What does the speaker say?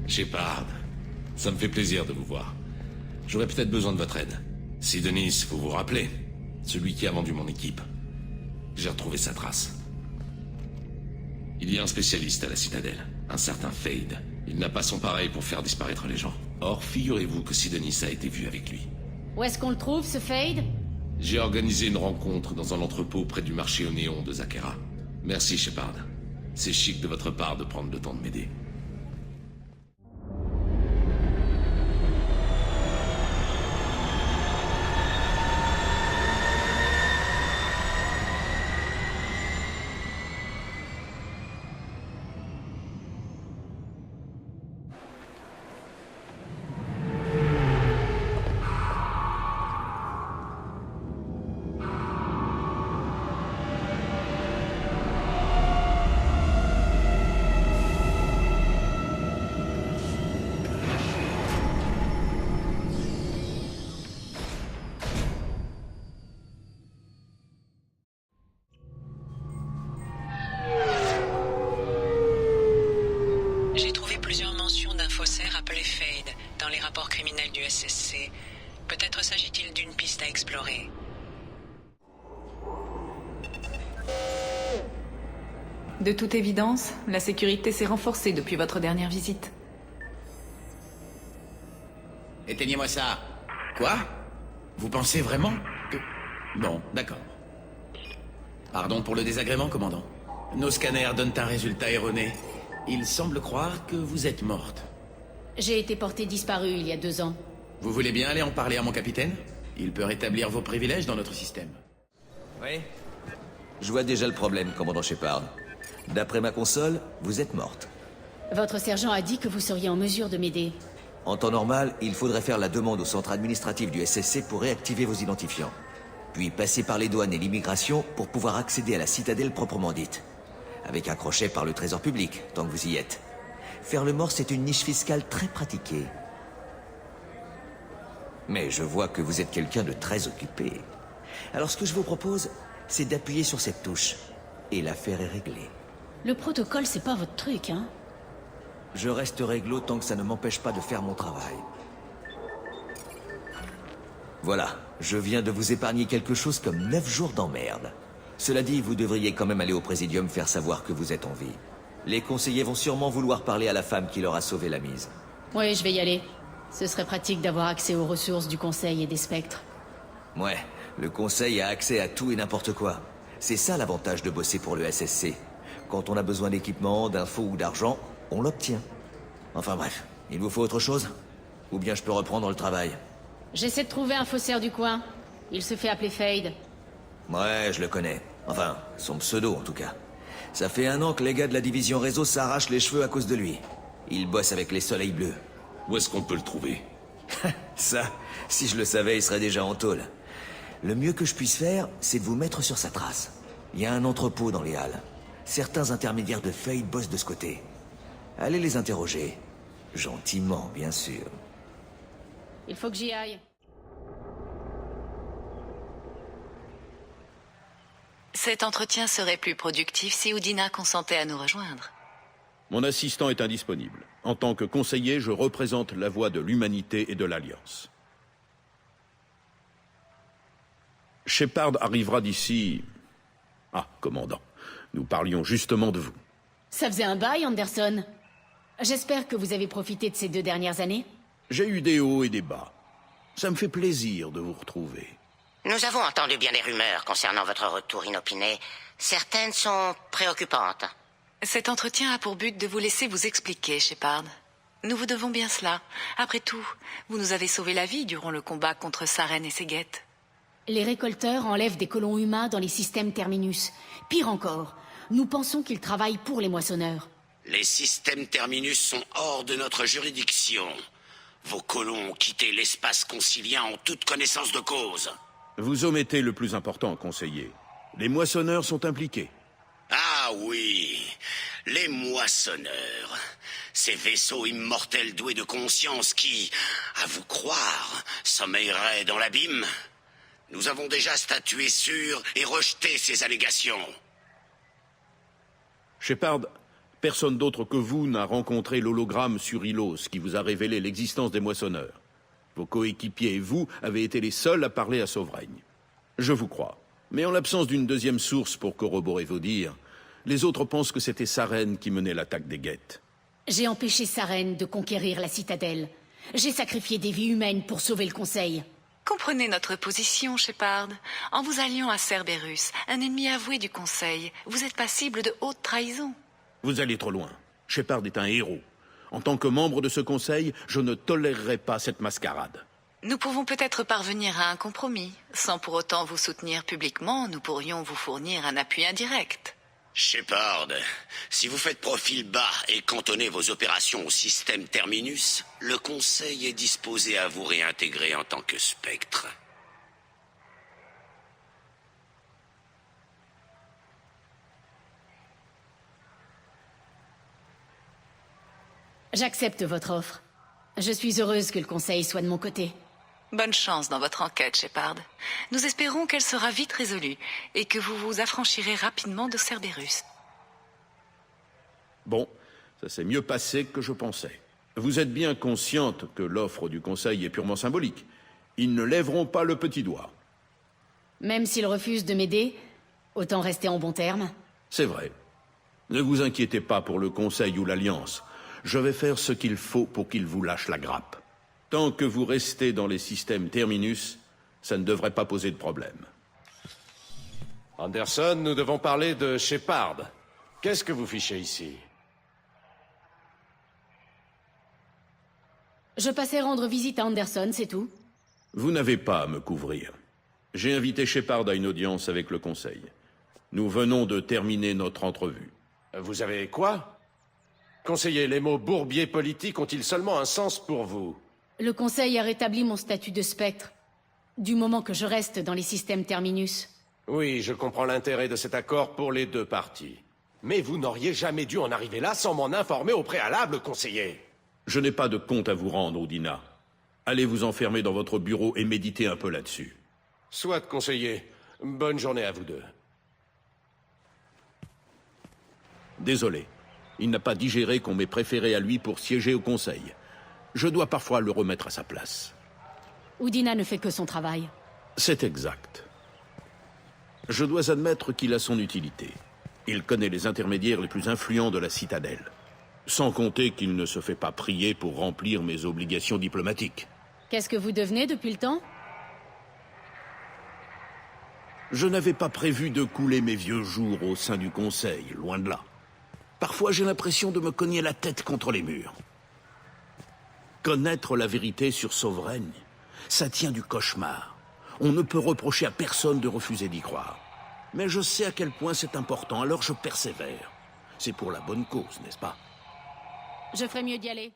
Shepard, ça me fait plaisir de vous voir. J'aurais peut-être besoin de votre aide. Sidonis, vous vous rappelez? Celui qui a vendu mon équipe. J'ai retrouvé sa trace. Il y a un spécialiste à la citadelle, un certain Fade. Il n'a pas son pareil pour faire disparaître les gens. Or, figurez-vous que Sidonis a été vu avec lui. Où est-ce qu'on le trouve, ce Fade? J'ai organisé une rencontre dans un entrepôt près du marché au néon de Zakera. Merci, Shepard. C'est chic de votre part de prendre le temps de m'aider. J'ai trouvé plusieurs mentions d'un faussaire appelé Fade dans les rapports criminels du SSC. Peut-être s'agit-il d'une piste à explorer. De toute évidence, la sécurité s'est renforcée depuis votre dernière visite. Éteignez-moi ça. Quoi? Vous pensez vraiment que... Bon, d'accord. Pardon pour le désagrément, commandant. Nos scanners donnent un résultat erroné. Il semble croire que vous êtes morte. J'ai été portée disparue il y a 2 ans. Vous voulez bien aller en parler à mon capitaine? Il peut rétablir vos privilèges dans notre système. Oui. Je vois déjà le problème, commandant Shepard. D'après ma console, vous êtes morte. Votre sergent a dit que vous seriez en mesure de m'aider. En temps normal, il faudrait faire la demande au centre administratif du SSC pour réactiver vos identifiants. Puis passer par les douanes et l'immigration pour pouvoir accéder à la citadelle proprement dite. Avec un crochet par le trésor public, tant que vous y êtes. Faire le mort, c'est une niche fiscale très pratiquée. Mais je vois que vous êtes quelqu'un de très occupé. Alors ce que je vous propose, c'est d'appuyer sur cette touche. Et l'affaire est réglée. Le protocole, c'est pas votre truc, hein? Je reste réglo tant que ça ne m'empêche pas de faire mon travail. Voilà, je viens de vous épargner quelque chose comme 9 jours d'emmerde. Cela dit, vous devriez quand même aller au Présidium faire savoir que vous êtes en vie. Les conseillers vont sûrement vouloir parler à la femme qui leur a sauvé la mise. Oui, je vais y aller. Ce serait pratique d'avoir accès aux ressources du Conseil et des Spectres. Ouais, le Conseil a accès à tout et n'importe quoi. C'est ça l'avantage de bosser pour le SSC. Quand on a besoin d'équipement, d'infos ou d'argent, on l'obtient. Enfin bref, il vous faut autre chose? Ou bien je peux reprendre le travail? J'essaie de trouver un faussaire du coin. Il se fait appeler Fade. Ouais, je le connais. Enfin, son pseudo en tout cas. Ça fait 1 an que les gars de la division réseau s'arrachent les cheveux à cause de lui. Il bosse avec les Soleils Bleus. Où est-ce qu'on peut le trouver? Ça, si je le savais, il serait déjà en tôle. Le mieux que je puisse faire, c'est de vous mettre sur sa trace. Il y a un entrepôt dans les halles. Certains intermédiaires de Fade bossent de ce côté. Allez les interroger. Gentiment, bien sûr. Il faut que j'y aille. Cet entretien serait plus productif si Udina consentait à nous rejoindre. Mon assistant est indisponible. En tant que conseiller, je représente la voix de l'humanité et de l'Alliance. Shepard arrivera d'ici... Ah, commandant, nous parlions justement de vous. Ça faisait un bail, Anderson. J'espère que vous avez profité de ces 2 dernières années. J'ai eu des hauts et des bas. Ça me fait plaisir de vous retrouver. Nous avons entendu bien des rumeurs concernant votre retour inopiné. Certaines sont préoccupantes. Cet entretien a pour but de vous laisser vous expliquer, Shepard. Nous vous devons bien cela. Après tout, vous nous avez sauvé la vie durant le combat contre Saren et ses guettes. Les récolteurs enlèvent des colons humains dans les systèmes Terminus. Pire encore, nous pensons qu'ils travaillent pour les moissonneurs. Les systèmes Terminus sont hors de notre juridiction. Vos colons ont quitté l'espace concilien en toute connaissance de cause. Vous omettez le plus important, conseiller. Les moissonneurs sont impliqués. Ah oui, les moissonneurs. Ces vaisseaux immortels doués de conscience qui, à vous croire, sommeilleraient dans l'abîme. Nous avons déjà statué sur et rejeté ces allégations. Shepard, Personne d'autre que vous n'a rencontré l'hologramme sur Ilos qui vous a révélé l'existence des moissonneurs. Vos coéquipiers et vous avez été les seuls à parler à Sovraigne. Je vous crois. Mais en l'absence d'une deuxième source pour corroborer vos dires, les autres pensent que c'était Sarene qui menait l'attaque des Geth. J'ai empêché Sarene de conquérir la citadelle. J'ai sacrifié des vies humaines pour sauver le Conseil. Comprenez notre position, Shepard. En vous alliant à Cerberus, un ennemi avoué du Conseil, vous êtes passible de haute trahison. Vous allez trop loin. Shepard est un héros. En tant que membre de ce conseil, je ne tolérerai pas cette mascarade. Nous pouvons peut-être parvenir à un compromis. Sans pour autant vous soutenir publiquement, nous pourrions vous fournir un appui indirect. Shepard, si vous faites profil bas et cantonnez vos opérations au système Terminus, le Conseil est disposé à vous réintégrer en tant que Spectre. J'accepte votre offre. Je suis heureuse que le Conseil soit de mon côté. Bonne chance dans votre enquête, Shepard. Nous espérons qu'elle sera vite résolue et que vous vous affranchirez rapidement de Cerberus. Bon, ça s'est mieux passé que je pensais. Vous êtes bien consciente que l'offre du Conseil est purement symbolique. Ils ne lèveront pas le petit doigt. Même s'ils refusent de m'aider, autant rester en bons termes. C'est vrai. Ne vous inquiétez pas pour le Conseil ou l'Alliance. Je vais faire ce qu'il faut pour qu'ils vous lâchent la grappe. Tant que vous restez dans les systèmes Terminus, ça ne devrait pas poser de problème. Anderson, nous devons parler de Shepard. Qu'est-ce que vous fichez ici? Je passais rendre visite à Anderson, c'est tout. Vous n'avez pas à me couvrir. J'ai invité Shepard à une audience avec le Conseil. Nous venons de terminer notre entrevue. Vous avez quoi? Conseiller, les mots bourbier politique ont-ils seulement un sens pour vous? Le Conseil a rétabli mon statut de spectre, du moment que je reste dans les systèmes Terminus. Oui, je comprends l'intérêt de cet accord pour les deux parties. Mais vous n'auriez jamais dû en arriver là sans m'en informer au préalable, conseiller. Je n'ai pas de compte à vous rendre, Udina. Allez vous enfermer dans votre bureau et méditer un peu là-dessus. Soit, conseiller. Bonne journée à vous deux. Désolé. Il n'a pas digéré qu'on m'ait préféré à lui pour siéger au Conseil. Je dois parfois le remettre à sa place. Udina ne fait que son travail. C'est exact. Je dois admettre qu'il a son utilité. Il connaît les intermédiaires les plus influents de la citadelle. Sans compter qu'il ne se fait pas prier pour remplir mes obligations diplomatiques. Qu'est-ce que vous devenez depuis le temps? Je n'avais pas prévu de couler mes vieux jours au sein du Conseil, loin de là. Parfois, j'ai l'impression de me cogner la tête contre les murs. Connaître la vérité sur Sovraigne, ça tient du cauchemar. On ne peut reprocher à personne de refuser d'y croire. Mais je sais à quel point c'est important, alors je persévère. C'est pour la bonne cause, n'est-ce pas? Je ferais mieux d'y aller.